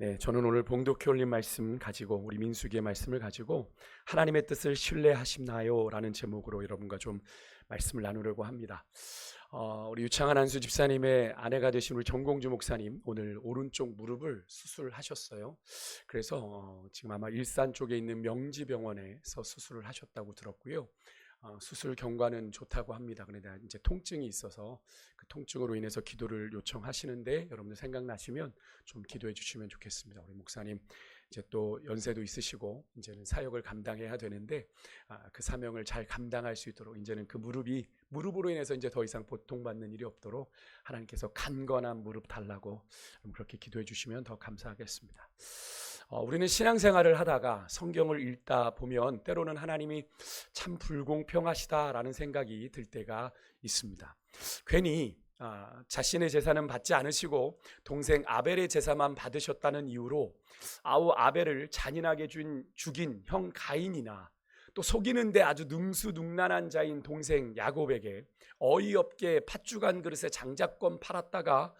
네, 저는 오늘 봉독해 올린 말씀 가지고 우리 민수기의 말씀을 가지고 하나님의 뜻을 신뢰하시나요? 라는 제목으로 여러분과 좀 말씀을 나누려고 합니다. 우리 유창한 한수 집사님의 아내가 되신 우리 정공주 목사님 오늘 오른쪽 무릎을 수술하셨어요. 그래서 지금 아마 일산 쪽에 있는 명지병원에서 수술을 하셨다고 들었고요. 수술 경과는 좋다고 합니다. 그런데 이제 통증이 있어서 그 통증으로 인해서 기도를 요청하시는데 여러분들 생각나시면 좀 기도해 주시면 좋겠습니다. 우리 목사님 이제 또 연세도 있으시고 이제는 사역을 감당해야 되는데 그 사명을 잘 감당할 수 있도록 이제는 그 무릎으로 인해서 이제 더 이상 고통받는 일이 없도록 하나님께서 간건한 무릎 달라고 그렇게 기도해 주시면 더 감사하겠습니다. 우리는 신앙생활을 하다가 성경을 읽다 보면 때로는 하나님이 참 불공평하시다라는 생각이 들 때가 있습니다. 괜히 자신의 제사는 받지 않으시고 동생 아벨의 제사만 받으셨다는 이유로 아벨을 잔인하게 죽인 형 가인이나 또 속이는데 아주 능수능란한 자인 동생 야곱에게 어이없게 팥죽 한 그릇에 장자권 팔았다가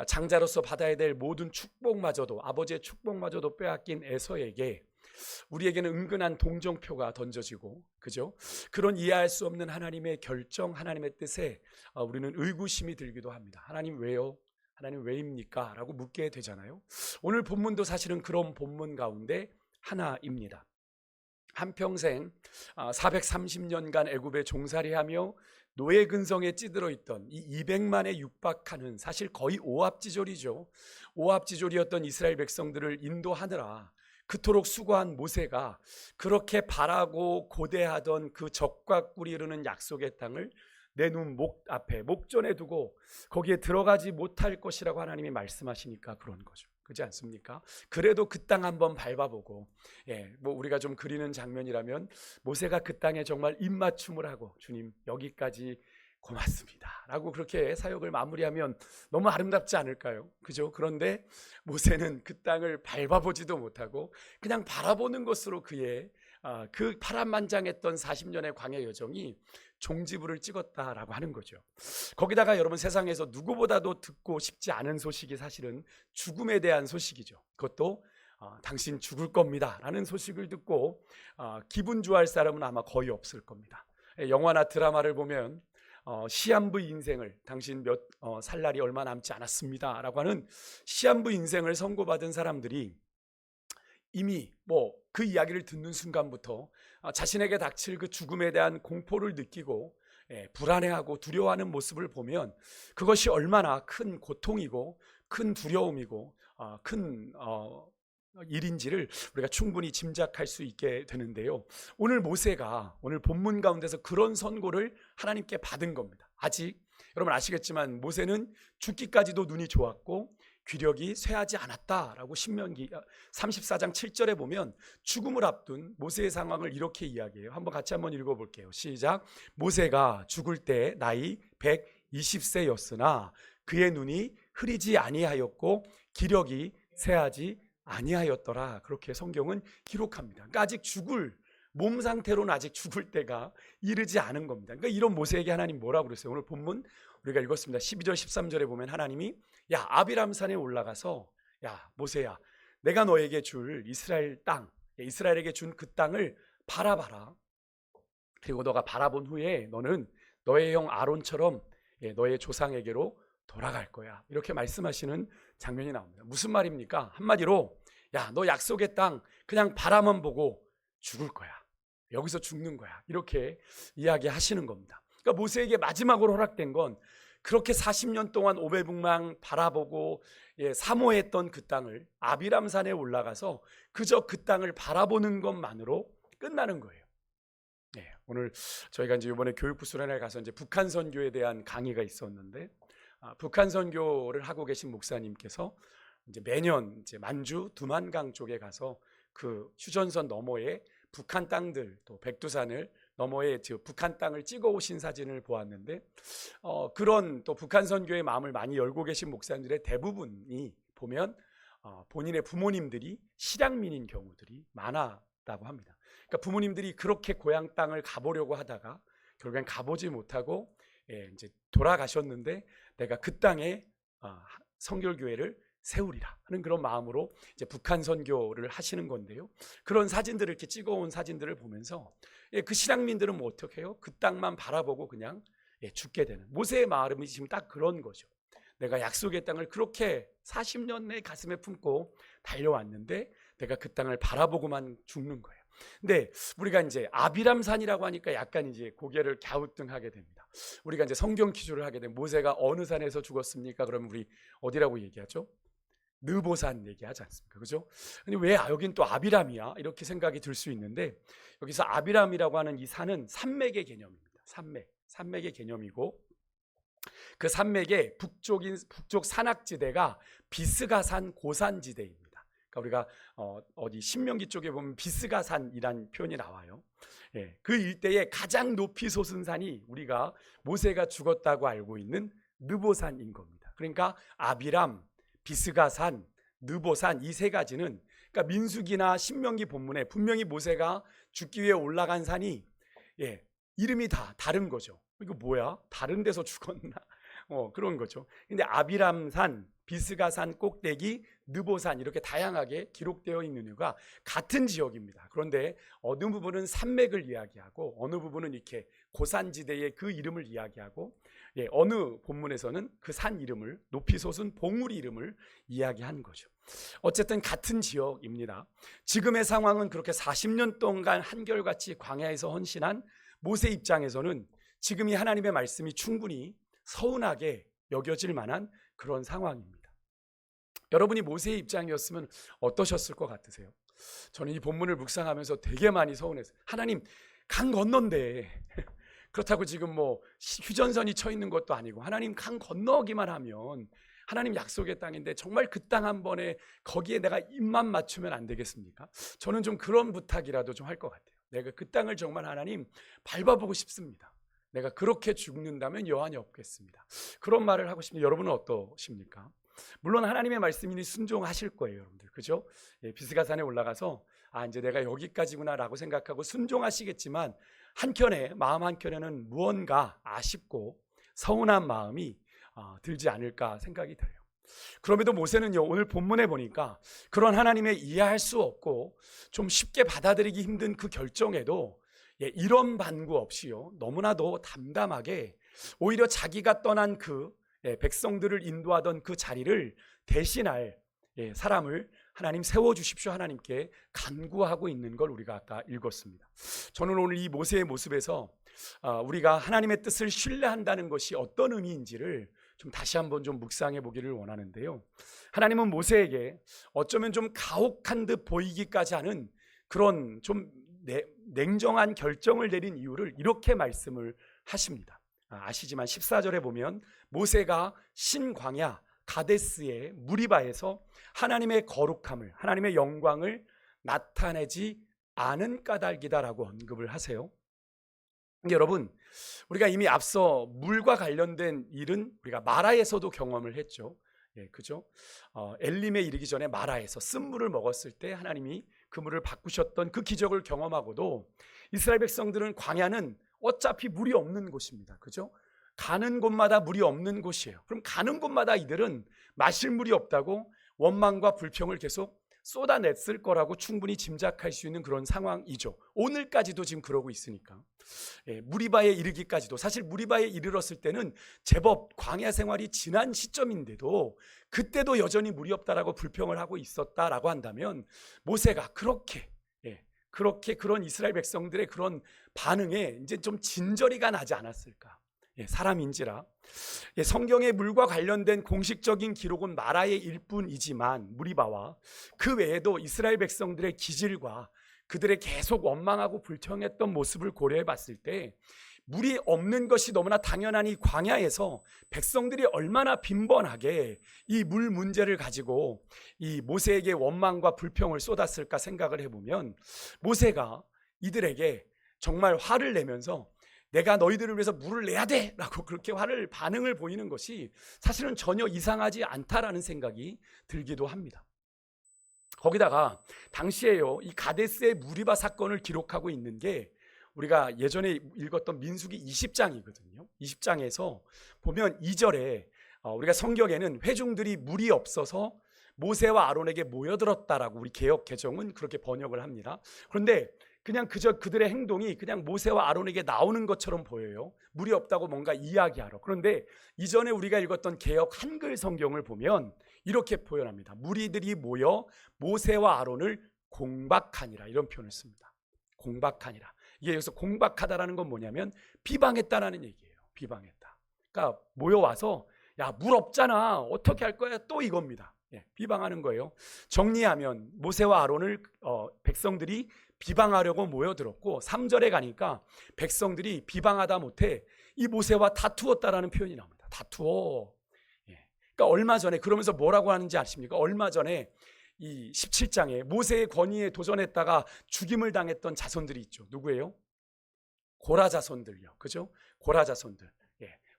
장자로서 받아야 될 모든 축복마저도 아버지의 축복마저도 빼앗긴 에서에게 우리에게는 은근한 동정표가 던져지고 그죠? 그런 이해할 수 없는 하나님의 결정, 하나님의 뜻에 우리는 의구심이 들기도 합니다. 하나님 왜요? 하나님 왜입니까? 라고 묻게 되잖아요. 오늘 본문도 사실은 그런 본문 가운데 하나입니다. 한평생 430년간 애굽에 종살이하며 노예 근성에 찌들어 있던 이 200만에 육박하는 사실 거의 오합지졸이죠. 오합지졸이었던 이스라엘 백성들을 인도하느라 그토록 수고한 모세가 그렇게 바라고 고대하던 그 적과 꿀이 흐르는 약속의 땅을 내 눈 앞에 목전에 두고 거기에 들어가지 못할 것이라고 하나님이 말씀하시니까 그런 거죠. 그렇지 않습니까? 그래도 그 땅 한번 밟아보고 뭐 우리가 좀 그리는 장면이라면 모세가 그 땅에 정말 입맞춤을 하고 주님 여기까지 고맙습니다 라고 그렇게 사역을 마무리하면 너무 아름답지 않을까요? 그죠? 그런데 모세는 그 땅을 밟아보지도 못하고 그냥 바라보는 것으로 그의 그 파란만장했던 40년의 광야 여정이 종지부를 찍었다라고 하는 거죠. 거기다가 여러분 세상에서 누구보다도 듣고 싶지 않은 소식이 사실은 죽음에 대한 소식이죠. 그것도 당신 죽을 겁니다 라는 소식을 듣고 기분 좋아할 사람은 아마 거의 없을 겁니다. 영화나 드라마를 보면 시한부 인생을 당신 살 날이 얼마 남지 않았습니다 라고 하는 시한부 인생을 선고받은 사람들이 이미 그 이야기를 듣는 순간부터 자신에게 닥칠 그 죽음에 대한 공포를 느끼고 불안해하고 두려워하는 모습을 보면 그것이 얼마나 큰 고통이고 큰 두려움이고 큰 일인지를 우리가 충분히 짐작할 수 있게 되는데요. 오늘 모세가 오늘 본문 가운데서 그런 선고를 하나님께 받은 겁니다. 아직 여러분 아시겠지만 모세는 죽기까지도 눈이 좋았고 귀력이 쇠하지 않았다라고 신명기 34장 7절에 보면 죽음을 앞둔 모세의 상황을 이렇게 이야기해요. 한번 같이 한번 읽어볼게요. 시작. 모세가 죽을 때 나이 120세였으나 그의 눈이 흐리지 아니하였고 기력이 쇠하지 아니하였더라. 그렇게 성경은 기록합니다. 그러니까 아직 몸 상태로는 아직 죽을 때가 이르지 않은 겁니다. 그러니까 이런 모세에게 하나님 뭐라고 그랬어요? 오늘 본문 우리가 읽었습니다. 12절 13절에 보면 하나님이 야 아비람산에 올라가서 야 모세야 내가 너에게 줄 이스라엘 땅 이스라엘에게 준 그 땅을 바라봐라. 그리고 너가 바라본 후에 너는 너의 형 아론처럼 너의 조상에게로 돌아갈 거야. 이렇게 말씀하시는 장면이 나옵니다. 무슨 말입니까? 한마디로 야 너 약속의 땅 그냥 바라만 보고 죽을 거야. 여기서 죽는 거야. 이렇게 이야기하시는 겁니다. 그러니까 모세에게 마지막으로 허락된 건 그렇게 40년 동안 오배북망 바라보고 사모했던 그 땅을 아비람산에 올라가서 그저 그 땅을 바라보는 것만으로 끝나는 거예요. 오늘 저희가 이제 이번에 교육부 수련회 가서 이제 북한 선교에 대한 강의가 있었는데 북한 선교를 하고 계신 목사님께서 이제 매년 이제 만주 두만강 쪽에 가서 그 휴전선 너머에 북한 땅들 또 백두산을 너머에 북한 땅을 찍어 오신 사진을 보았는데 그런 또 북한 선교의 마음을 많이 열고 계신 목사님들의 대부분이 보면 본인의 부모님들이 실향민인 경우들이 많았다고 합니다. 그러니까 부모님들이 그렇게 고향 땅을 가보려고 하다가 결국엔 가보지 못하고 이제 돌아가셨는데 내가 그 땅에 성결교회를 세우리라 하는 그런 마음으로 이제 북한 선교를 하시는 건데요. 그런 사진들을 이렇게 찍어온 사진들을 보면서 그 실향민들은 뭐 어떻게 해요? 그 땅만 바라보고 그냥 죽게 되는, 모세의 마음이 지금 딱 그런 거죠. 내가 약속의 땅을 그렇게 40년 내 가슴에 품고 달려왔는데 내가 그 땅을 바라보고만 죽는 거예요. 근데 우리가 이제 아비람산이라고 하니까 약간 이제 고개를 갸우뚱하게 됩니다. 우리가 이제 성경 기조를 하게 되면 모세가 어느 산에서 죽었습니까? 그러면 우리 어디라고 얘기하죠? 느보산 얘기하지 않습니까? 그죠? 아니 왜 여긴 또 아비람이야? 이렇게 생각이 들 수 있는데, 여기서 아비람이라고 하는 이 산은 산맥의 개념입니다. 산맥의 개념이고, 그 산맥의 북쪽 산악지대가 비스가산 고산지대입니다. 그러니까 우리가 어디 신명기 쪽에 보면 비스가산이란 표현이 나와요. 그 일대에 가장 높이 솟은 산이 우리가 모세가 죽었다고 알고 있는 느보산인 겁니다. 그러니까 아비람, 비스가산, 느보산 이 세 가지는, 그러니까 민수기나 신명기 본문에 분명히 모세가 죽기 위해 올라간 산이 이름이 다 다른 거죠. 이거 뭐야? 다른 데서 죽었나? 그런 거죠. 근데 아비람산, 비스가산 꼭대기, 느보산 이렇게 다양하게 기록되어 있는 이유가 같은 지역입니다. 그런데 어느 부분은 산맥을 이야기하고 어느 부분은 이렇게 고산지대의 그 이름을 이야기하고, 어느 본문에서는 그 산 이름을, 높이 솟은 봉우리 이름을 이야기한 거죠. 어쨌든 같은 지역입니다. 지금의 상황은 그렇게 40년 동안 한결같이 광야에서 헌신한 모세 입장에서는 지금 이 하나님의 말씀이 충분히 서운하게 여겨질 만한 그런 상황입니다. 여러분이 모세의 입장이었으면 어떠셨을 것 같으세요? 저는 이 본문을 묵상하면서 되게 많이 서운했어요. 하나님, 강 건넌데 그렇다고 지금 뭐 휴전선이 쳐 있는 것도 아니고, 하나님 강 건너기만 하면 하나님 약속의 땅인데 정말 그 땅 한 번에 거기에 내가 입만 맞추면 안 되겠습니까? 저는 좀 그런 부탁이라도 좀 할 것 같아요. 내가 그 땅을 정말 하나님 밟아보고 싶습니다. 내가 그렇게 죽는다면 여한이 없겠습니다. 그런 말을 하고 싶은데 여러분은 어떠십니까? 물론 하나님의 말씀이니 순종하실 거예요, 여러분들. 그죠? 비스가산에 올라가서 이제 내가 여기까지구나 라고 생각하고 순종하시겠지만, 마음 한켠에는 무언가 아쉽고 서운한 마음이 들지 않을까 생각이 들어요. 그럼에도 모세는요, 오늘 본문에 보니까 그런 하나님의 이해할 수 없고 좀 쉽게 받아들이기 힘든 그 결정에도 이런 반구 없이요, 너무나도 담담하게 오히려 자기가 떠난 그 백성들을 인도하던 그 자리를 대신할 사람을 하나님 세워주십시오 하나님께 간구하고 있는 걸 우리가 아까 읽었습니다. 저는 오늘 이 모세의 모습에서 우리가 하나님의 뜻을 신뢰한다는 것이 어떤 의미인지를 좀 다시 한번 좀 묵상해 보기를 원하는데요. 하나님은 모세에게 어쩌면 좀 가혹한 듯 보이기까지 하는 그런 좀 냉정한 결정을 내린 이유를 이렇게 말씀을 하십니다. 아시지만 14절에 보면 모세가 신광야 가데스의 무리바에서 하나님의 거룩함을, 하나님의 영광을 나타내지 않은 까닭이다라고 언급을 하세요. 여러분, 우리가 이미 앞서 물과 관련된 일은 우리가 마라에서도 경험을 했죠. 그죠? 엘림에 이르기 전에 마라에서 쓴물을 먹었을 때 하나님이 그 물을 바꾸셨던 그 기적을 경험하고도 이스라엘 백성들은 광야는 어차피 물이 없는 곳입니다. 그죠? 가는 곳마다 물이 없는 곳이에요. 그럼 가는 곳마다 이들은 마실 물이 없다고 원망과 불평을 계속 쏟아냈을 거라고 충분히 짐작할 수 있는 그런 상황이죠. 오늘까지도 지금 그러고 있으니까. 무리바에 이르기까지도, 사실 무리바에 이르렀을 때는 제법 광야 생활이 지난 시점인데도 그때도 여전히 물이 없다라고 불평을 하고 있었다라고 한다면 모세가 그렇게 그런 이스라엘 백성들의 그런 반응에 이제 좀 진저리가 나지 않았을까. 사람인지라. 성경의 물과 관련된 공식적인 기록은 마라의 일뿐이지만 무리바와 그 외에도 이스라엘 백성들의 기질과 그들의 계속 원망하고 불평했던 모습을 고려해 봤을 때 물이 없는 것이 너무나 당연한 이 광야에서 백성들이 얼마나 빈번하게 이 물 문제를 가지고 이 모세에게 원망과 불평을 쏟았을까 생각을 해보면, 모세가 이들에게 정말 화를 내면서 내가 너희들을 위해서 물을 내야 돼 라고 그렇게 반응을 보이는 것이 사실은 전혀 이상하지 않다라는 생각이 들기도 합니다. 거기다가 당시에요, 이 가데스의 무리바 사건을 기록하고 있는 게 우리가 예전에 읽었던 민수기 20장이거든요. 20장에서 보면 2절에 우리가 성경에는 회중들이 물이 없어서 모세와 아론에게 모여들었다라고 우리 개역 개정은 그렇게 번역을 합니다. 그런데 그냥 그저 그들의 행동이 그냥 모세와 아론에게 나오는 것처럼 보여요. 물이 없다고 뭔가 이야기하러. 그런데 이전에 우리가 읽었던 개역 한글 성경을 보면 이렇게 표현합니다. 무리들이 모여 모세와 아론을 공박하니라, 이런 표현을 씁니다. 공박하니라. 이게 여기서 공박하다라는 건 뭐냐면 비방했다라는 얘기예요. 비방했다. 그러니까 모여와서 야, 물 없잖아, 어떻게 할 거야, 또 이겁니다. 비방하는 거예요. 정리하면 모세와 아론을 백성들이 비방하려고 모여들었고 3절에 가니까 백성들이 비방하다 못해 이 모세와 다투었다라는 표현이 나옵니다. 다투어. 그러니까 얼마 전에, 그러면서 뭐라고 하는지 아십니까? 얼마 전에 이 17장에 모세의 권위에 도전했다가 죽임을 당했던 자손들이 있죠. 누구예요? 고라 자손들요. 그죠? 고라 자손들.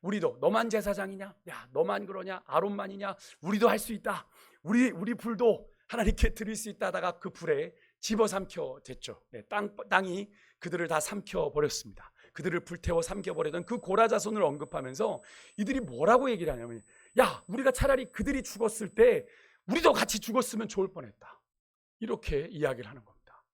우리도 너만 제사장이냐? 야, 너만 그러냐? 아론만이냐? 우리도 할 수 있다. 우리 불도 하나님께 드릴 수 있다 하다가 그 불에 집어삼켜 됐죠. 땅이 그들을 다 삼켜 버렸습니다. 그들을 불태워 삼켜버리던 그 고라 자손을 언급하면서 이들이 뭐라고 얘기를 하냐면, 야, 우리가 차라리 그들이 죽었을 때 우리도 같이 죽었으면 좋을 뻔했다, 이렇게 이야기를 하는 겁니다.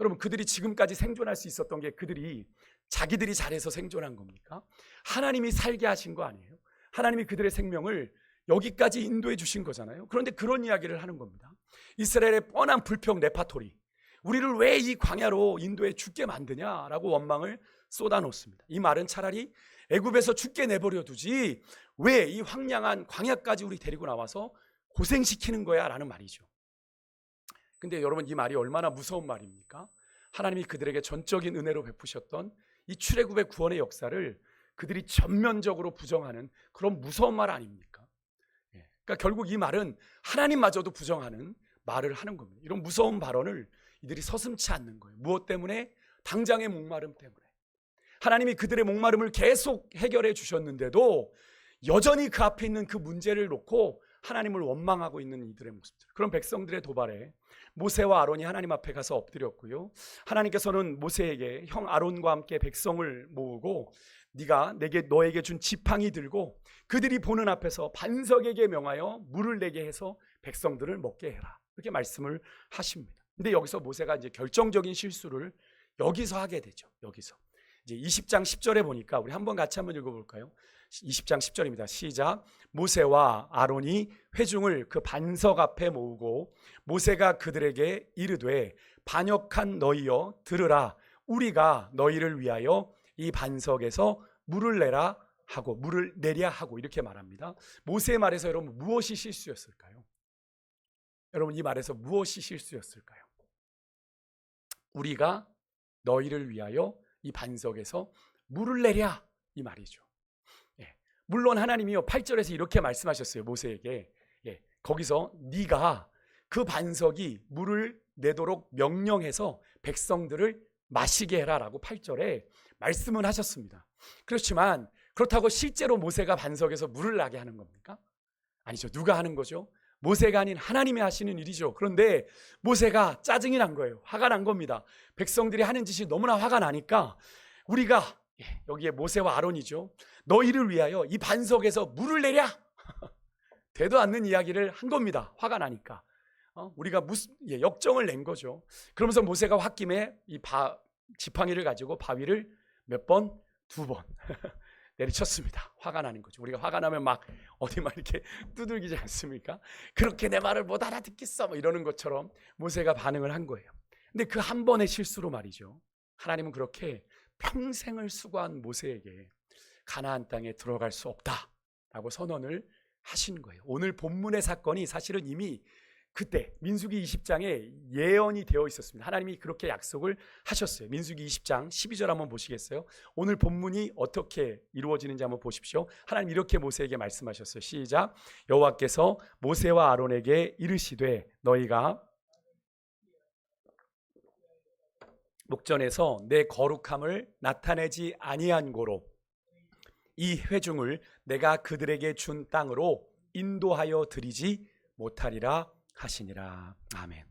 여러분, 그들이 지금까지 생존할 수 있었던 게 그들이 자기들이 잘해서 생존한 겁니까? 하나님이 살게 하신 거 아니에요? 하나님이 그들의 생명을 여기까지 인도해 주신 거잖아요. 그런데 그런 이야기를 하는 겁니다. 이스라엘의 뻔한 불평 레파토리, 우리를 왜 이 광야로 인도해 죽게 만드냐라고 원망을 쏟아놓습니다. 이 말은 차라리 애굽에서 죽게 내버려 두지 왜 이 황량한 광야까지 우리 데리고 나와서 고생시키는 거야 라는 말이죠. 근데 여러분, 이 말이 얼마나 무서운 말입니까? 하나님이 그들에게 전적인 은혜로 베푸셨던 이 출애굽의 구원의 역사를 그들이 전면적으로 부정하는 그런 무서운 말 아닙니까? 그러니까 결국 이 말은 하나님마저도 부정하는 말을 하는 겁니다. 이런 무서운 발언을 이들이 서슴지 않는 거예요. 무엇 때문에? 당장의 목마름 때문에. 하나님이 그들의 목마름을 계속 해결해 주셨는데도 여전히 그 앞에 있는 그 문제를 놓고 하나님을 원망하고 있는 이들의 모습들. 그런 백성들의 도발에 모세와 아론이 하나님 앞에 가서 엎드렸고요. 하나님께서는 모세에게 형 아론과 함께 백성을 모으고 네가 너에게 준 지팡이 들고 그들이 보는 앞에서 반석에게 명하여 물을 내게 해서 백성들을 먹게 해라, 이렇게 말씀을 하십니다. 근데 여기서 모세가 이제 결정적인 실수를 여기서 하게 되죠. 여기서 이제 20장 10절에 보니까 우리 한번 같이 한번 읽어볼까요? 20장 10절입니다. 시작. 모세와 아론이 회중을 그 반석 앞에 모으고 모세가 그들에게 이르되 반역한 너희여 들으라, 우리가 너희를 위하여 이 반석에서 물을 내라 하고 물을 내랴 하고, 이렇게 말합니다. 모세의 말에서 여러분 무엇이 실수였을까요? 여러분, 이 말에서 무엇이 실수였을까요? 우리가 너희를 위하여 이 반석에서 물을 내랴, 이 말이죠. 물론 하나님이요 8절에서 이렇게 말씀하셨어요. 모세에게 거기서 네가 그 반석이 물을 내도록 명령해서 백성들을 마시게 해라라고 8절에 말씀은 하셨습니다. 그렇지만 그렇다고 실제로 모세가 반석에서 물을 나게 하는 겁니까? 아니죠. 누가 하는 거죠? 모세가 아닌 하나님이 하시는 일이죠. 그런데 모세가 짜증이 난 거예요. 화가 난 겁니다. 백성들이 하는 짓이 너무나 화가 나니까 우리가, 여기에 모세와 아론이죠, 너희를 위하여 이 반석에서 물을 내랴. 되도 않는 이야기를 한 겁니다. 화가 나니까. 우리가 무슨 역정을 낸 거죠. 그러면서 모세가 홧김에 이 지팡이를 가지고 바위를 몇 번? 2번 내리쳤습니다. 화가 나는 거죠. 우리가 화가 나면 막 어디 막 이렇게 두들기지 않습니까? 그렇게 내 말을 못 알아듣겠어 뭐 이러는 것처럼 모세가 반응을 한 거예요. 근데 그 한 번의 실수로 말이죠, 하나님은 그렇게 평생을 수고한 모세에게 가나안 땅에 들어갈 수 없다라고 선언을 하신 거예요. 오늘 본문의 사건이 사실은 이미 그때 민수기 20장에 예언이 되어 있었습니다. 하나님이 그렇게 약속을 하셨어요. 민수기 20장 12절 한번 보시겠어요? 오늘 본문이 어떻게 이루어지는지 한번 보십시오. 하나님 이렇게 모세에게 말씀하셨어요. 시작. 여호와께서 모세와 아론에게 이르시되 너희가 목전에서 내 거룩함을 나타내지 아니한 고로 이 회중을 내가 그들에게 준 땅으로 인도하여 드리지 못하리라 하시니라. 아멘.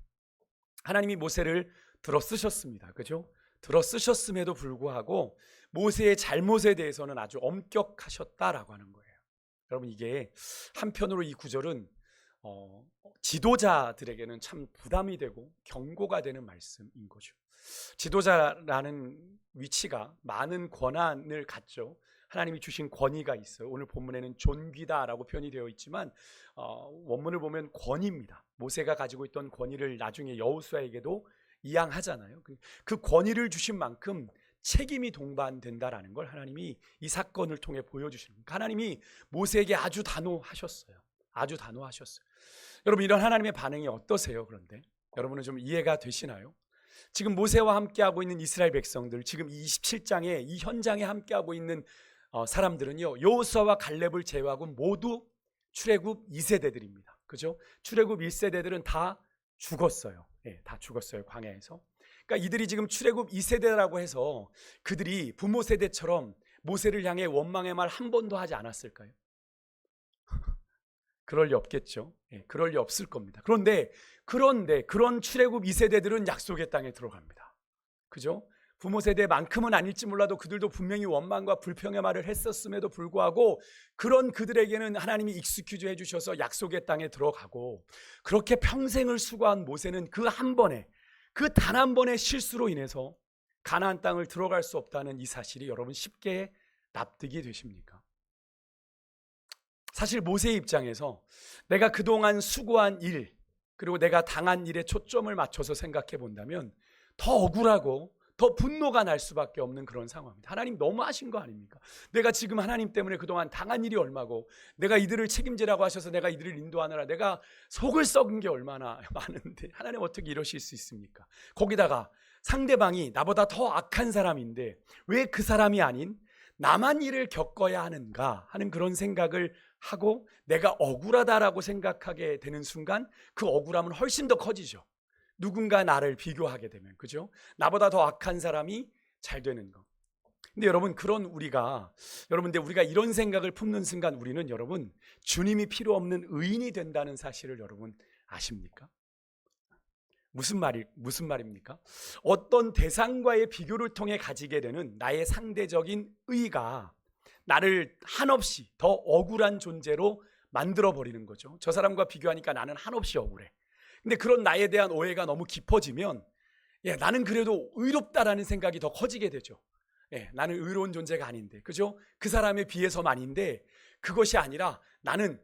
하나님이 모세를 들어 쓰셨습니다. 그죠? 들어 쓰셨음에도 불구하고 모세의 잘못에 대해서는 아주 엄격하셨다라고 하는 거예요. 여러분, 이게 한편으로 이 구절은 지도자들에게는 참 부담이 되고 경고가 되는 말씀인 거죠. 지도자라는 위치가 많은 권한을 갖죠. 하나님이 주신 권위가 있어요. 오늘 본문에는 존귀다라고 표현이 되어 있지만 원문을 보면 권위입니다. 모세가 가지고 있던 권위를 나중에 여호수아에게도 이양하잖아요. 그 권위를 주신 만큼 책임이 동반된다라는 걸 하나님이 이 사건을 통해 보여주시는 거예요. 하나님이 모세에게 아주 단호하셨어요. 아주 단호하셨어요. 여러분, 이런 하나님의 반응이 어떠세요? 그런데 여러분은 좀 이해가 되시나요? 지금 모세와 함께하고 있는 이스라엘 백성들, 지금 27장에 이 현장에 함께하고 있는 사람들은요, 여호수아와 갈렙을 제외하고 모두 출애굽 2세대들입니다. 그죠? 출애굽 1세대들은 다 죽었어요. 다 죽었어요, 광야에서. 그러니까 이들이 지금 출애굽 2세대라고 해서 그들이 부모 세대처럼 모세를 향해 원망의 말 한 번도 하지 않았을까요? 그럴 리 없겠죠. 그럴 리 없을 겁니다. 그런데 그런 출애굽 2세대들은 약속의 땅에 들어갑니다. 그죠? 부모 세대만큼은 아닐지 몰라도 그들도 분명히 원망과 불평의 말을 했었음에도 불구하고 그런 그들에게는 하나님이 익스큐즈 해주셔서 약속의 땅에 들어가고, 그렇게 평생을 수고한 모세는 그 단 한 번의 실수로 인해서 가나안 땅을 들어갈 수 없다는 이 사실이 여러분 쉽게 납득이 되십니까? 사실 모세의 입장에서 내가 그동안 수고한 일, 그리고 내가 당한 일에 초점을 맞춰서 생각해 본다면 더 억울하고 더 분노가 날 수밖에 없는 그런 상황입니다. 하나님 너무하신 거 아닙니까? 내가 지금 하나님 때문에 그동안 당한 일이 얼마고, 내가 이들을 책임지라고 하셔서 내가 이들을 인도하느라 내가 속을 썩은 게 얼마나 많은데 하나님 어떻게 이러실 수 있습니까? 거기다가 상대방이 나보다 더 악한 사람인데 왜 그 사람이 아닌 나만 일을 겪어야 하는가 하는 그런 생각을 하고 내가 억울하다라고 생각하게 되는 순간 그 억울함은 훨씬 더 커지죠. 누군가 나를 비교하게 되면, 그죠? 나보다 더 악한 사람이 잘 되는 거. 근데 여러분, 우리가 이런 생각을 품는 순간 우리는 여러분 주님이 필요 없는 의인이 된다는 사실을 여러분 아십니까? 무슨 말입니까? 어떤 대상과의 비교를 통해 가지게 되는 나의 상대적인 의의가 나를 한없이 더 억울한 존재로 만들어버리는 거죠. 저 사람과 비교하니까 나는 한없이 억울해. 근데 그런 나에 대한 오해가 너무 깊어지면 나는 그래도 의롭다라는 생각이 더 커지게 되죠. 나는 의로운 존재가 아닌데, 그죠? 그 사람에 비해서만인데 그것이 아니라 나는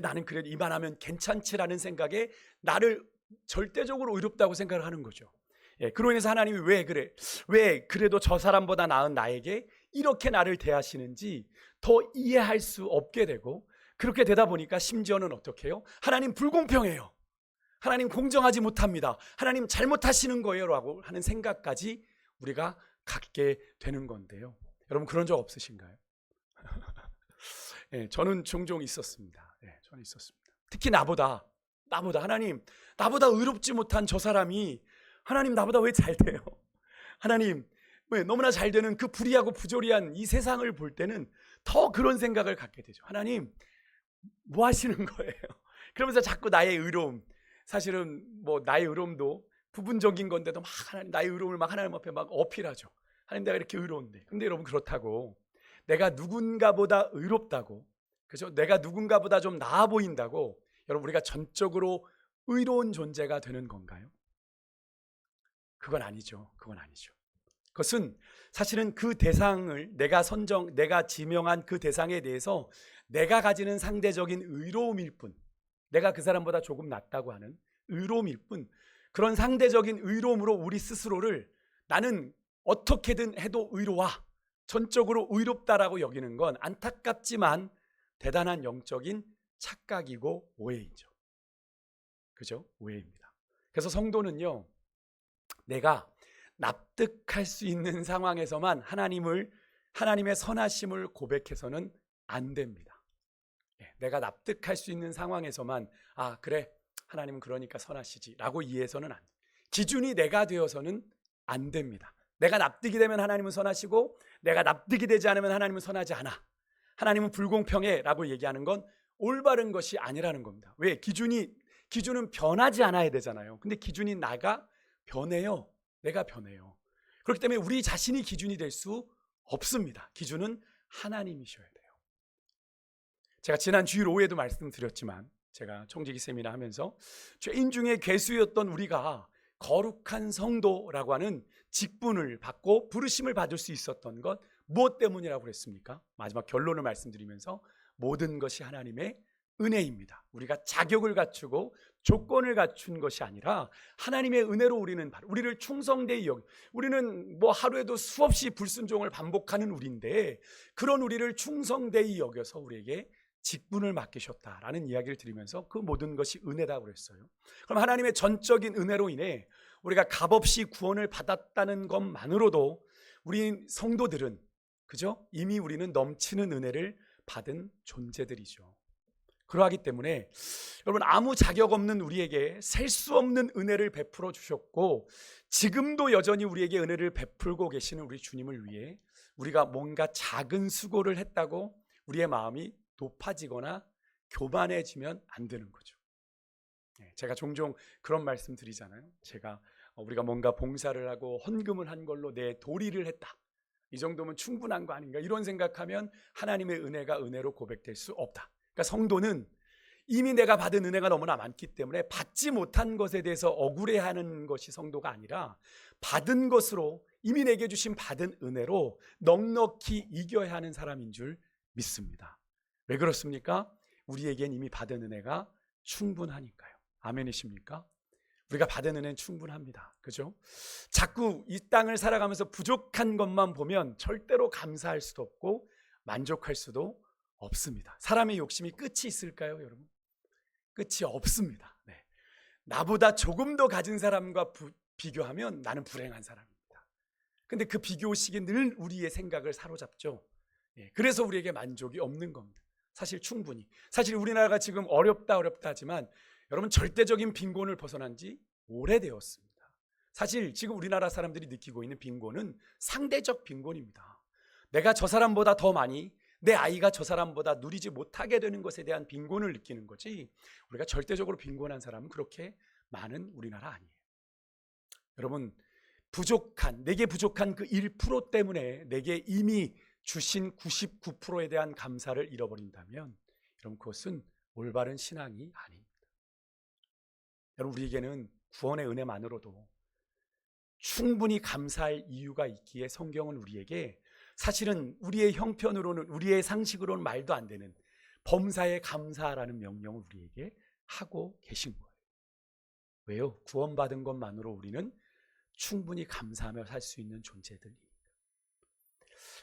나는 그래도 이만하면 괜찮지라는 생각에 나를 절대적으로 의롭다고 생각을 하는 거죠. 그로 인해서 하나님이 왜 그래도 저 사람보다 나은 나에게 이렇게 나를 대하시는지 더 이해할 수 없게 되고, 그렇게 되다 보니까 심지어는 어떻게 해요? 하나님 불공평해요. 하나님 공정하지 못합니다. 하나님 잘못하시는 거예요 라고 하는 생각까지 우리가 갖게 되는 건데요. 여러분, 그런 적 없으신가요? 저는 종종 있었습니다. 저는 있었습니다. 특히 나보다 하나님, 나보다 의롭지 못한 저 사람이 하나님 나보다 왜 잘 돼요? 하나님, 왜 너무나 잘 되는 그 불의하고 부조리한 이 세상을 볼 때는 더 그런 생각을 갖게 되죠. 하나님, 뭐 하시는 거예요? 그러면서 자꾸 나의 의로움, 사실은 나의 의로움도 부분적인 건데도 막 나의 의로움을 막 하나님 앞에 막 어필하죠. 하나님, 내가 이렇게 의로운데. 근데 여러분, 그렇다고 내가 누군가보다 의롭다고, 그죠? 내가 누군가보다 좀 나아 보인다고 여러분 우리가 전적으로 의로운 존재가 되는 건가요? 그건 아니죠. 그것은 사실은 그 대상을 내가 지명한 그 대상에 대해서 내가 가지는 상대적인 의로움일 뿐, 내가 그 사람보다 조금 낫다고 하는 의로움일 뿐, 그런 상대적인 의로움으로 우리 스스로를 나는 어떻게든 해도 의로워, 전적으로 의롭다라고 여기는 건 안타깝지만 대단한 영적인 착각이고 오해이죠. 그죠? 오해입니다. 그래서 성도는요, 내가 납득할 수 있는 상황에서만 하나님의 선하심을 고백해서는 안 됩니다. 내가 납득할 수 있는 상황에서만 그래, 하나님은 그러니까 선하시지 라고 이해해서는 안 돼요. 기준이 내가 되어서는 안 됩니다. 내가 납득이 되면 하나님은 선하시고 내가 납득이 되지 않으면 하나님은 선하지 않아, 하나님은 불공평해 라고 얘기하는 건 올바른 것이 아니라는 겁니다. 왜? 기준은 변하지 않아야 되잖아요. 근데 기준이 내가 변해요. 그렇기 때문에 우리 자신이 기준이 될 수 없습니다. 기준은 하나님이셔야 돼요. 제가 지난 주일 오후에도 말씀드렸지만 제가 청지기 세미나 하면서 죄인 중에 괴수였던 우리가 거룩한 성도라고 하는 직분을 받고 부르심을 받을 수 있었던 것 무엇 때문이라고 그랬습니까? 마지막 결론을 말씀드리면서 모든 것이 하나님의 은혜입니다. 우리가 자격을 갖추고 조건을 갖춘 것이 아니라 하나님의 은혜로 우리를 충성되이 여기, 우리는 뭐 하루에도 수없이 불순종을 반복하는 우리인데 그런 우리를 충성되이 여겨서 우리에게 직분을 맡기셨다라는 이야기를 드리면서 그 모든 것이 은혜다고 그랬어요. 그럼 하나님의 전적인 은혜로 인해 우리가 값없이 구원을 받았다는 것만으로도 우리 성도들은, 그죠? 이미 우리는 넘치는 은혜를 받은 존재들이죠. 그러하기 때문에 여러분, 아무 자격 없는 우리에게 셀 수 없는 은혜를 베풀어 주셨고 지금도 여전히 우리에게 은혜를 베풀고 계시는 우리 주님을 위해 우리가 뭔가 작은 수고를 했다고 우리의 마음이 높아지거나 교만해지면 안 되는 거죠. 제가 종종 그런 말씀 드리잖아요. 우리가 뭔가 봉사를 하고 헌금을 한 걸로 내 도리를 했다, 이 정도면 충분한 거 아닌가, 이런 생각하면 하나님의 은혜가 은혜로 고백될 수 없다. 그러니까 성도는 이미 내가 받은 은혜가 너무나 많기 때문에 받지 못한 것에 대해서 억울해하는 것이 성도가 아니라 받은 것으로, 이미 내게 주신 받은 은혜로 넉넉히 이겨야 하는 사람인 줄 믿습니다. 왜 그렇습니까? 우리에겐 이미 받은 은혜가 충분하니까요. 아멘이십니까? 우리가 받은 은혜는 충분합니다. 그죠? 자꾸 이 땅을 살아가면서 부족한 것만 보면 절대로 감사할 수도 없고 만족할 수도 없습니다. 사람의 욕심이 끝이 있을까요, 여러분? 끝이 없습니다. 네. 나보다 조금 더 가진 사람과 비교하면 나는 불행한 사람입니다. 근데 그 비교식이 늘 우리의 생각을 사로잡죠. 그래서 우리에게 만족이 없는 겁니다. 사실 우리나라가 지금 어렵다 하지만 여러분, 절대적인 빈곤을 벗어난 지 오래되었습니다. 사실 지금 우리나라 사람들이 느끼고 있는 빈곤은 상대적 빈곤입니다. 내가 저 사람보다 더 많이, 내 아이가 저 사람보다 누리지 못하게 되는 것에 대한 빈곤을 느끼는 거지, 우리가 절대적으로 빈곤한 사람은 그렇게 많은 우리나라 아니에요. 여러분, 내게 부족한 그 1% 때문에 내게 이미 주신 99%에 대한 감사를 잃어버린다면 여러분, 그것은 올바른 신앙이 아닙니다. 여러분, 우리에게는 구원의 은혜만으로도 충분히 감사할 이유가 있기에 성경은 우리에게, 사실은 우리의 형편으로는, 우리의 상식으로는 말도 안 되는 범사에 감사라는 명령을 우리에게 하고 계신 거예요. 왜요? 구원받은 것만으로 우리는 충분히 감사하며 살 수 있는 존재들입니다.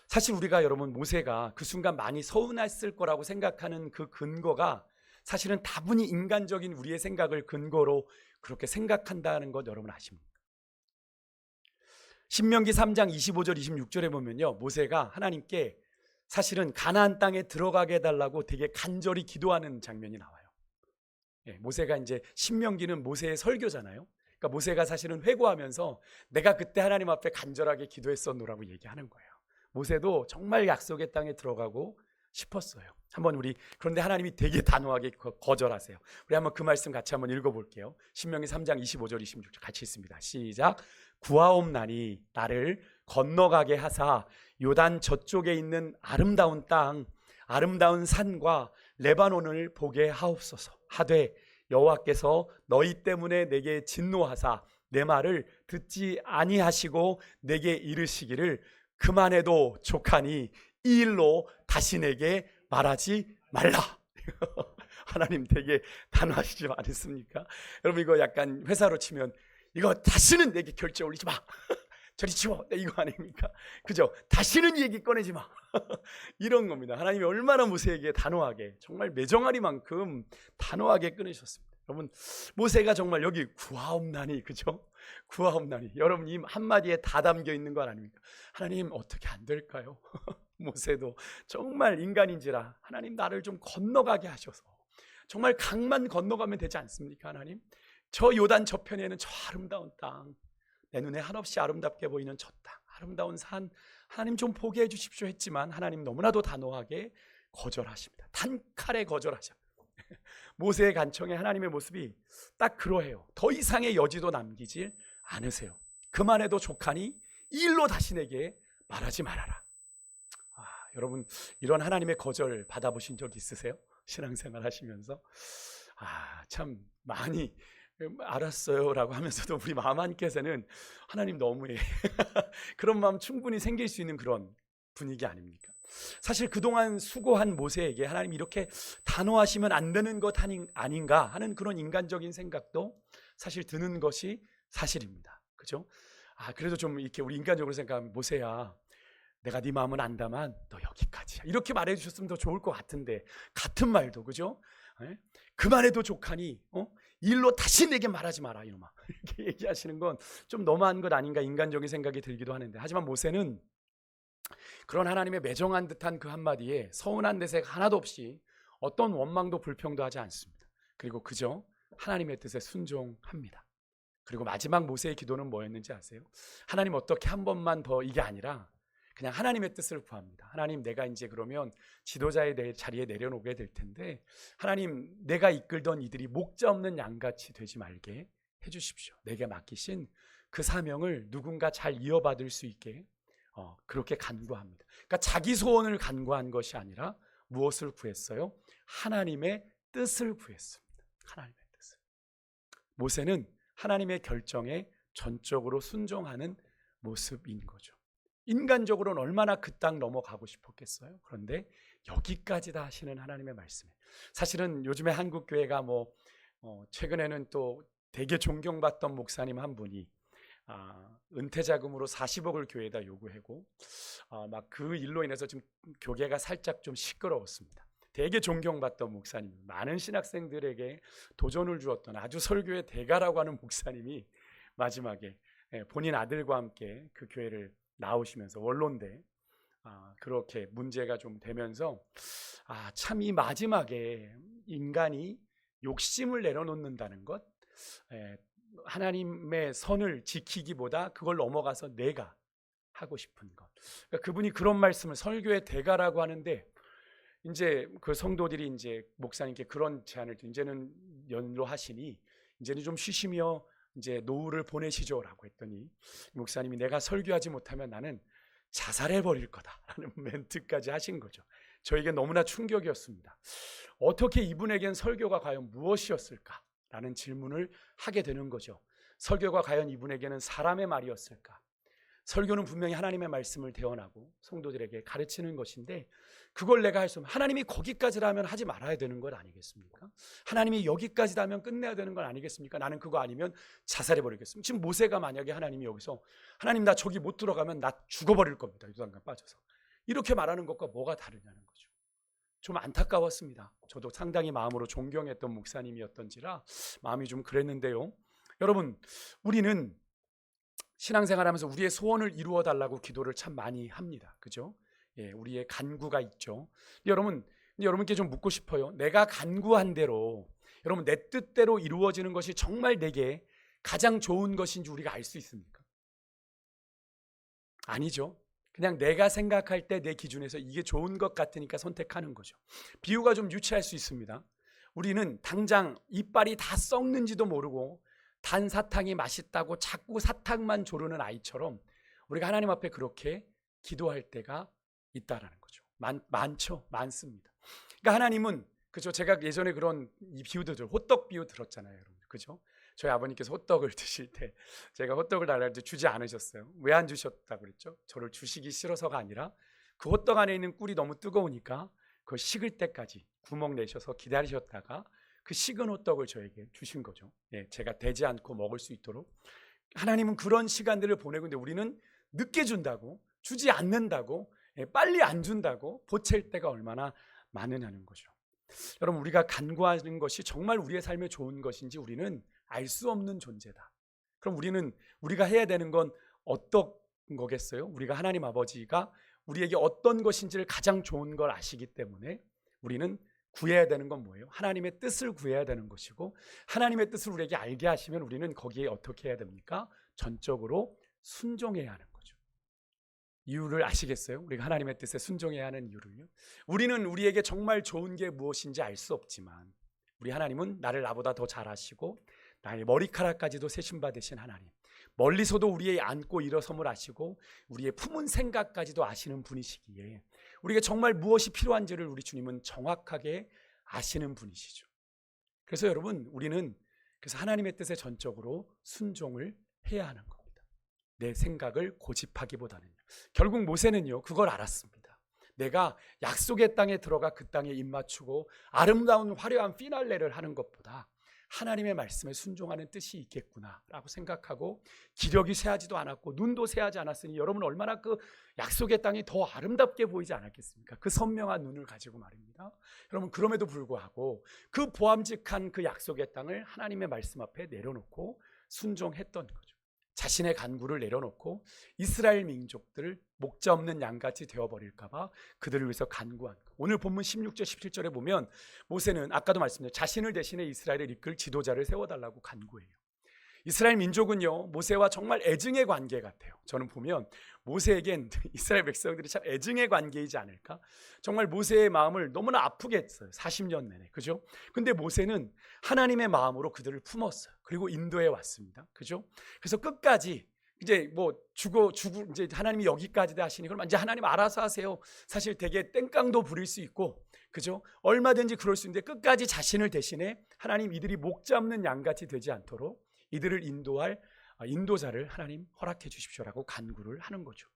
사실 우리가, 여러분, 모세가 그 순간 많이 서운했을 거라고 생각하는 그 근거가 사실은 다분히 인간적인 우리의 생각을 근거로 그렇게 생각한다는 것 여러분 아십니까? 신명기 3장 25절 26절에 보면요, 모세가 하나님께 사실은 가나안 땅에 들어가게 해달라고 되게 간절히 기도하는 장면이 나와요. 모세가 이제, 신명기는 모세의 설교잖아요. 그러니까 모세가 사실은 회고하면서 내가 그때 하나님 앞에 간절하게 기도했었노라고 얘기하는 거예요. 모세도 정말 약속의 땅에 들어가고 싶었어요. 그런데 하나님이 되게 단호하게 거절하세요. 우리 한번 그 말씀 같이 한번 읽어볼게요. 신명기 3장 25절 26절 같이 읽습니다. 시작. 구하옵나니 나를 건너가게 하사 요단 저쪽에 있는 아름다운 땅, 아름다운 산과 레바논을 보게 하옵소서. 하되 여호와께서 너희 때문에 내게 진노하사 내 말을 듣지 아니하시고 내게 이르시기를 그만해도 족하니 이 일로 다시 내게 말하지 말라. 하나님 되게 단호하시지 않습니까? 여러분, 이거 약간 회사로 치면 이거 다시는 내게 결제 올리지 마. 저리 치워. 이거 아닙니까? 그죠? 다시는 얘기 꺼내지 마. 이런 겁니다. 하나님이 얼마나 모세에게 단호하게, 정말 매정하리만큼 단호하게 끊으셨습니다. 여러분, 모세가 정말 여기 구하옵나니, 그죠? 구하옵나니. 여러분, 이 한마디에 다 담겨 있는 거 아닙니까? 하나님, 어떻게 안 될까요? 모세도 정말 인간인지라 하나님, 나를 좀 건너가게 하셔서 정말 강만 건너가면 되지 않습니까? 하나님, 저 요단 저편에는 저 아름다운 땅, 내 눈에 한없이 아름답게 보이는 저 땅, 아름다운 산, 하나님 좀 보게 해주십시오 했지만 하나님 너무나도 단호하게 거절하십니다. 단칼에 거절하셔. 모세의 간청에 하나님의 모습이 딱 그러해요. 더 이상의 여지도 남기질 않으세요. 그만해도 족하니 이 일로 다시 내게 말하지 말아라. 여러분, 이런 하나님의 거절 받아보신 적 있으세요? 신앙생활 하시면서 참 많이 알았어요라고 하면서도 우리 마음 한켠에서는 하나님 너무해. 그런 마음 충분히 생길 수 있는 그런 분위기 아닙니까? 사실 그동안 수고한 모세에게 하나님 이렇게 단호하시면 안 되는 것 아닌가 하는 그런 인간적인 생각도 사실 드는 것이 사실입니다. 그죠? 그래도 좀 이렇게 우리 인간적으로 생각하면 모세야, 내가 네 마음은 안다만 너 여기까지야, 이렇게 말해 주셨으면 더 좋을 것 같은데, 같은 말도 그죠? 예? 그만해도 족하니 일로 다시 내게 말하지 마라 이놈아, 이렇게 얘기하시는 건 좀 너무한 것 아닌가 인간적인 생각이 들기도 하는데, 하지만 모세는 그런 하나님의 매정한 듯한 그 한마디에 서운한 내색 하나도 없이 어떤 원망도 불평도 하지 않습니다. 그리고 그저 하나님의 뜻에 순종합니다. 그리고 마지막 모세의 기도는 뭐였는지 아세요? 하나님 어떻게 한 번만 더, 이게 아니라 그냥 하나님의 뜻을 구합니다. 하나님, 내가 이제 그러면 지도자의 자리에 내려놓게 될 텐데 하나님, 내가 이끌던 이들이 목자 없는 양같이 되지 말게 해주십시오. 내게 맡기신 그 사명을 누군가 잘 이어받을 수 있게 그렇게 간구합니다. 그러니까 자기 소원을 간구한 것이 아니라 무엇을 구했어요? 하나님의 뜻을 구했습니다. 하나님의 뜻을. 모세는 하나님의 결정에 전적으로 순종하는 모습인 거죠. 인간적으로는 얼마나 그 땅 넘어가고 싶었겠어요. 그런데 여기까지다 하시는 하나님의 말씀에, 사실은 요즘에 한국 교회가 최근에는 또 되게 존경받던 목사님 한 분이 은퇴 자금으로 40억을 교회에다 요구하고 막 그 일로 인해서 지금 교계가 살짝 좀 시끄러웠습니다. 되게 존경받던 목사님, 많은 신학생들에게 도전을 주었던 아주 설교의 대가라고 하는 목사님이 마지막에 본인 아들과 함께 그 교회를 나오시면서 원로인데 그렇게 문제가 좀 되면서 참 이 마지막에 인간이 욕심을 내려놓는다는 것, 하나님의 선을 지키기보다 그걸 넘어가서 내가 하고 싶은 것, 그러니까 그분이 그런 말씀을, 설교의 대가라고 하는데 이제 그 성도들이 이제 목사님께 그런 제안을, 이제는 연로하시니 이제는 좀 쉬시며 이제 노후를 보내시죠라고 했더니 목사님이 내가 설교하지 못하면 나는 자살해 버릴 거다라는 멘트까지 하신 거죠. 저에게 너무나 충격이었습니다. 어떻게 이분에겐 설교가 과연 무엇이었을까라는 질문을 하게 되는 거죠. 설교가 과연 이분에게는 사람의 말이었을까? 설교는 분명히 하나님의 말씀을 대언하고 성도들에게 가르치는 것인데, 그걸 내가 할 수 없으면 하나님이 거기까지라면 하지 말아야 되는 것 아니겠습니까? 하나님이 여기까지라면 끝내야 되는 건 아니겠습니까? 나는 그거 아니면 자살해버리겠습니다. 지금 모세가 만약에 하나님이 여기서 하나님 나 저기 못 들어가면 나 죽어버릴 겁니다, 요단강 빠져서, 이렇게 말하는 것과 뭐가 다르냐는 거죠. 좀 안타까웠습니다. 저도 상당히 마음으로 존경했던 목사님이었던지라 마음이 좀 그랬는데요. 여러분, 우리는 신앙생활하면서 우리의 소원을 이루어 달라고 기도를 참 많이 합니다. 그죠? 우리의 간구가 있죠. 여러분께 좀 묻고 싶어요. 내가 간구한 대로, 여러분, 내 뜻대로 이루어지는 것이 정말 내게 가장 좋은 것인지 우리가 알 수 있습니까? 아니죠. 그냥 내가 생각할 때 내 기준에서 이게 좋은 것 같으니까 선택하는 거죠. 비유가 좀 유치할 수 있습니다. 우리는 당장 이빨이 다 썩는지도 모르고 단 사탕이 맛있다고 자꾸 사탕만 조르는 아이처럼 우리가 하나님 앞에 그렇게 기도할 때가 있다라는 거죠. 많죠. 많습니다. 그러니까 하나님은, 그죠? 제가 예전에 그런 이 비유들, 호떡 비유 들었잖아요, 여러분. 그죠? 저희 아버님께서 호떡을 드실 때 제가 호떡을 달라고 할 때 주지 않으셨어요. 왜 안 주셨다고 그랬죠? 저를 주시기 싫어서가 아니라 그 호떡 안에 있는 꿀이 너무 뜨거우니까 그걸 식을 때까지 구멍 내셔서 기다리셨다가 그 식은 호떡을 저에게 주신 거죠. 제가 되지 않고 먹을 수 있도록. 하나님은 그런 시간들을 보내고 있는데 우리는 늦게 준다고, 주지 않는다고, 빨리 안 준다고 보챌 때가 얼마나 많으냐는 거죠. 여러분, 우리가 간구하는 것이 정말 우리의 삶에 좋은 것인지 우리는 알 수 없는 존재다. 그럼 우리가 해야 되는 건 어떤 거겠어요? 우리가 하나님 아버지가 우리에게 어떤 것인지를 가장 좋은 걸 아시기 때문에 우리는 구해야 되는 건 뭐예요? 하나님의 뜻을 구해야 되는 것이고, 하나님의 뜻을 우리에게 알게 하시면 우리는 거기에 어떻게 해야 됩니까? 전적으로 순종해야 하는 거죠. 이유를 아시겠어요? 우리가 하나님의 뜻에 순종해야 하는 이유를요. 우리는 우리에게 정말 좋은 게 무엇인지 알 수 없지만 우리 하나님은 나를 나보다 더 잘 아시고 나의 머리카락까지도 세심받으신 하나님, 멀리서도 우리의 안고 일어섬을 아시고 우리의 품은 생각까지도 아시는 분이시기에 우리가 정말 무엇이 필요한지를 우리 주님은 정확하게 아시는 분이시죠. 그래서 여러분, 우리는 그래서 하나님의 뜻에 전적으로 순종을 해야 하는 겁니다. 내 생각을 고집하기보다는요. 결국 모세는요, 그걸 알았습니다. 내가 약속의 땅에 들어가 그 땅에 입맞추고 아름다운 화려한 피날레를 하는 것보다 하나님의 말씀에 순종하는 뜻이 있겠구나라고 생각하고 기력이 쇠하지도 않았고 눈도 쇠하지 않았으니 여러분 얼마나 그 약속의 땅이 더 아름답게 보이지 않았겠습니까? 그 선명한 눈을 가지고 말입니다. 여러분, 그럼에도 불구하고 그 보암직한 그 약속의 땅을 하나님의 말씀 앞에 내려놓고 순종했던 거죠. 자신의 간구를 내려놓고 이스라엘 민족들을 목자 없는 양같이 되어버릴까 봐 그들을 위해서 간구한 거. 오늘 본문 16절 17절에 보면 모세는 아까도 말씀드렸죠. 자신을 대신해 이스라엘을 이끌 지도자를 세워달라고 간구해요. 이스라엘 민족은요, 모세와 정말 애증의 관계 같아요. 저는 보면 모세에겐 이스라엘 백성들이 참 애증의 관계이지 않을까? 정말 모세의 마음을 너무나 아프게 했어요. 40년 내내. 그죠? 근데 모세는 하나님의 마음으로 그들을 품었어요. 그리고 인도해 왔습니다. 그죠? 그래서 끝까지 이제 뭐 죽고 이제 하나님이 여기까지다 하시니 그럼 이제 하나님 알아서 하세요. 사실 되게 땡깡도 부릴 수 있고, 그죠? 얼마든지 그럴 수 있는데 끝까지 자신을 대신해 하나님 이들이 목 잡는 양같이 되지 않도록 이들을 인도할 인도자를 하나님 허락해 주십시오라고 간구를 하는 거죠.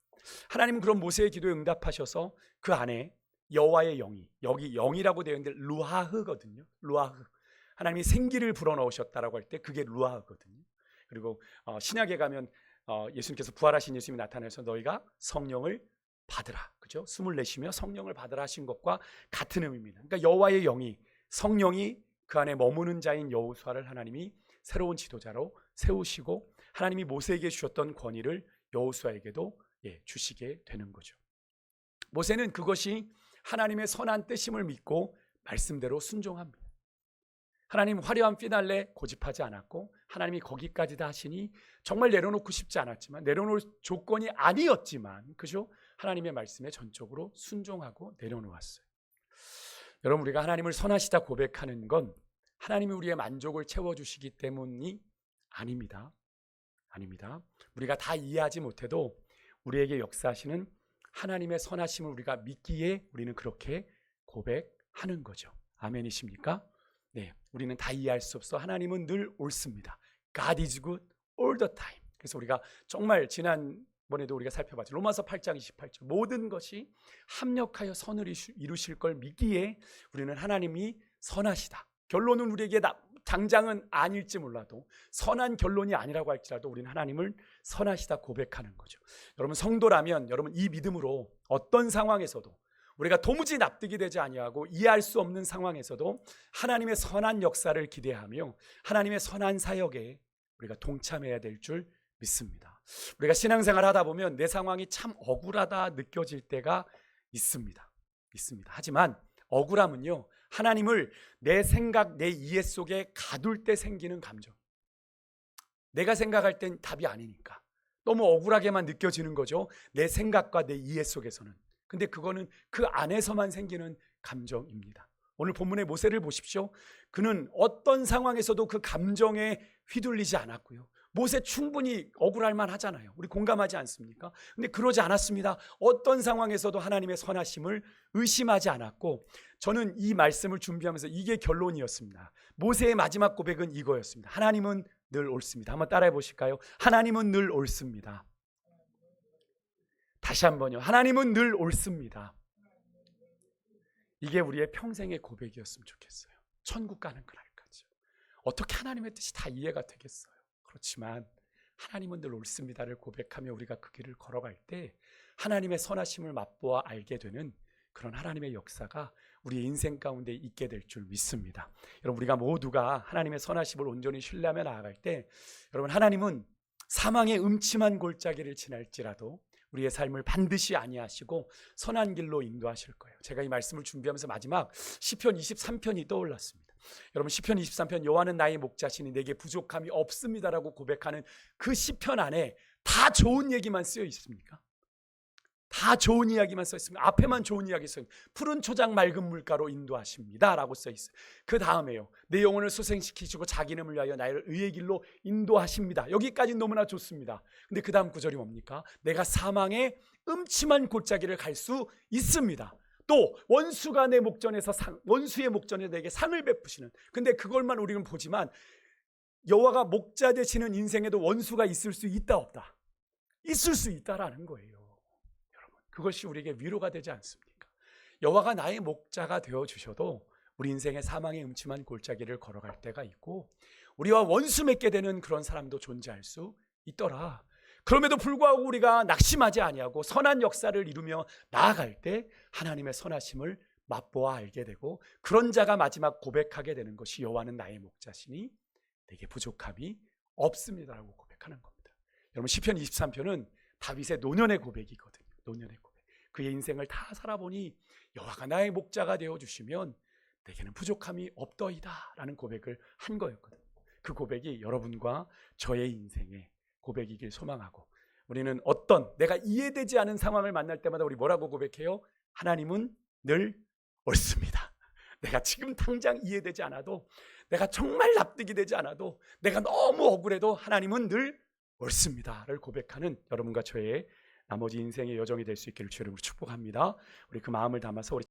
하나님은 그런 모세의 기도에 응답하셔서 그 안에 여호와의 영이, 여기 영이라고 되어 있는데 루하흐거든요. 루하흐. 하나님이 생기를 불어넣으셨다라고 할 때 그게 루하흐거든요. 그리고 신약에 가면 예수님께서 부활하신 예수님이 나타나서 너희가 성령을 받으라, 그죠? 숨을 내쉬며 성령을 받으라 하신 것과 같은 의미입니다. 그러니까 여호와의 영이, 성령이 그 안에 머무는 자인 여호수아를 하나님이 새로운 지도자로 세우시고 하나님이 모세에게 주셨던 권위를 여호수아에게도 주시게 되는 거죠. 모세는 그것이 하나님의 선한 뜻임을 믿고 말씀대로 순종합니다. 하나님 화려한 피날레 고집하지 않았고 하나님이 거기까지다 하시니 정말 내려놓고 싶지 않았지만, 내려놓을 조건이 아니었지만, 그죠? 하나님의 말씀에 전적으로 순종하고 내려놓았어요. 여러분, 우리가 하나님을 선하시다 고백하는 건 하나님이 우리의 만족을 채워주시기 때문이 아닙니다. 아닙니다. 우리가 다 이해하지 못해도 우리에게 역사하시는 하나님의 선하심을 우리가 믿기에 우리는 그렇게 고백하는 거죠. 아멘이십니까? 네, 우리는 다 이해할 수 없어. 하나님은 늘 옳습니다. God is good all the time. 그래서 우리가 정말 지난번에도 우리가 살펴봤죠. 로마서 8장 28절. 모든 것이 합력하여 선을 이루실 걸 믿기에 우리는 하나님이 선하시다. 결론은 우리에게 당장은 아닐지 몰라도 선한 결론이 아니라고 할지라도 우리는 하나님을 선하시다 고백하는 거죠. 여러분, 성도라면 여러분 이 믿음으로 어떤 상황에서도 우리가 도무지 납득이 되지 아니하고 이해할 수 없는 상황에서도 하나님의 선한 역사를 기대하며 하나님의 선한 사역에 우리가 동참해야 될 줄 믿습니다. 우리가 신앙생활 하다 보면 내 상황이 참 억울하다 느껴질 때가 있습니다. 하지만 억울함은요, 하나님을 내 생각, 내 이해 속에 가둘 때 생기는 감정. 내가 생각할 땐 답이 아니니까 너무 억울하게만 느껴지는 거죠. 내 생각과 내 이해 속에서는. 근데 그거는 그 안에서만 생기는 감정입니다. 오늘 본문의 모세를 보십시오. 그는 어떤 상황에서도 그 감정에 휘둘리지 않았고요. 모세 충분히 억울할 만하잖아요. 우리 공감하지 않습니까? 근데 그러지 않았습니다. 어떤 상황에서도 하나님의 선하심을 의심하지 않았고, 저는 이 말씀을 준비하면서 이게 결론이었습니다. 모세의 마지막 고백은 이거였습니다. 하나님은 늘 옳습니다. 한번 따라해 보실까요? 하나님은 늘 옳습니다. 다시 한번요. 하나님은 늘 옳습니다. 이게 우리의 평생의 고백이었으면 좋겠어요. 천국 가는 그날까지. 어떻게 하나님의 뜻이 다 이해가 되겠어요? 그렇지만 하나님은 늘 옳습니다를 고백하며 우리가 그 길을 걸어갈 때 하나님의 선하심을 맛보아 알게 되는 그런 하나님의 역사가 우리의 인생 가운데 있게 될 줄 믿습니다. 여러분, 우리가 모두가 하나님의 선하심을 온전히 신뢰하며 나아갈 때 여러분, 하나님은 사망의 음침한 골짜기를 지날지라도 우리의 삶을 반드시 안위하시고 선한 길로 인도하실 거예요. 제가 이 말씀을 준비하면서 마지막 시편 23편이 떠올랐습니다. 여러분, 시편 23편 여호와는 나의 목자시니 내게 부족함이 없습니다라고 고백하는 그 시편 안에 다 좋은 얘기만 쓰여 있습니까? 다 좋은 이야기만 써 있습니다. 앞에만 좋은 이야기 써 있습니다. 푸른 초장 맑은 물가로 인도하십니다 라고 써 있어요. 그 다음에요, 내 영혼을 소생시키시고 자기 이름을 위하여 나를 의의 길로 인도하십니다. 여기까지는 너무나 좋습니다. 근데 그 다음 구절이 뭡니까? 내가 사망의 음침한 골짜기를 갈 수 있습니다. 또 원수가 내 목전에서 원수의 목전에 내게 상을 베푸시는. 근데 그걸만 우리는 보지만 여호와가 목자 되시는 인생에도 원수가 있을 수 있다 없다? 있을 수 있다라는 거예요. 여러분, 그것이 우리에게 위로가 되지 않습니까? 여호와가 나의 목자가 되어 주셔도 우리 인생의 사망의 음침한 골짜기를 걸어갈 때가 있고 우리와 원수 맺게 되는 그런 사람도 존재할 수 있더라. 그럼에도 불구하고 우리가 낙심하지 아니하고 선한 역사를 이루며 나아갈 때 하나님의 선하심을 맛보아 알게 되고 그런 자가 마지막 고백하게 되는 것이 여호와는 나의 목자시니 내게 부족함이 없습니다라고 고백하는 겁니다. 여러분, 시편 23편은 다윗의 노년의 고백이거든요. 노년의 고백. 그의 인생을 다 살아보니 여호와가 나의 목자가 되어주시면 내게는 부족함이 없더이다 라는 고백을 한 거였거든요. 그 고백이 여러분과 저의 인생의 고백이길 소망하고, 우리는 어떤 내가 이해되지 않은 상황을 만날 때마다 우리 뭐라고 고백해요? 하나님은 늘 옳습니다. 내가 지금 당장 이해되지 않아도, 내가 정말 납득이 되지 않아도, 내가 너무 억울해도 하나님은 늘 옳습니다를 고백하는 여러분과 저의 나머지 인생의 여정이 될 수 있기를 주의 이름으로 축복합니다. 우리 그 마음을 담아서 우리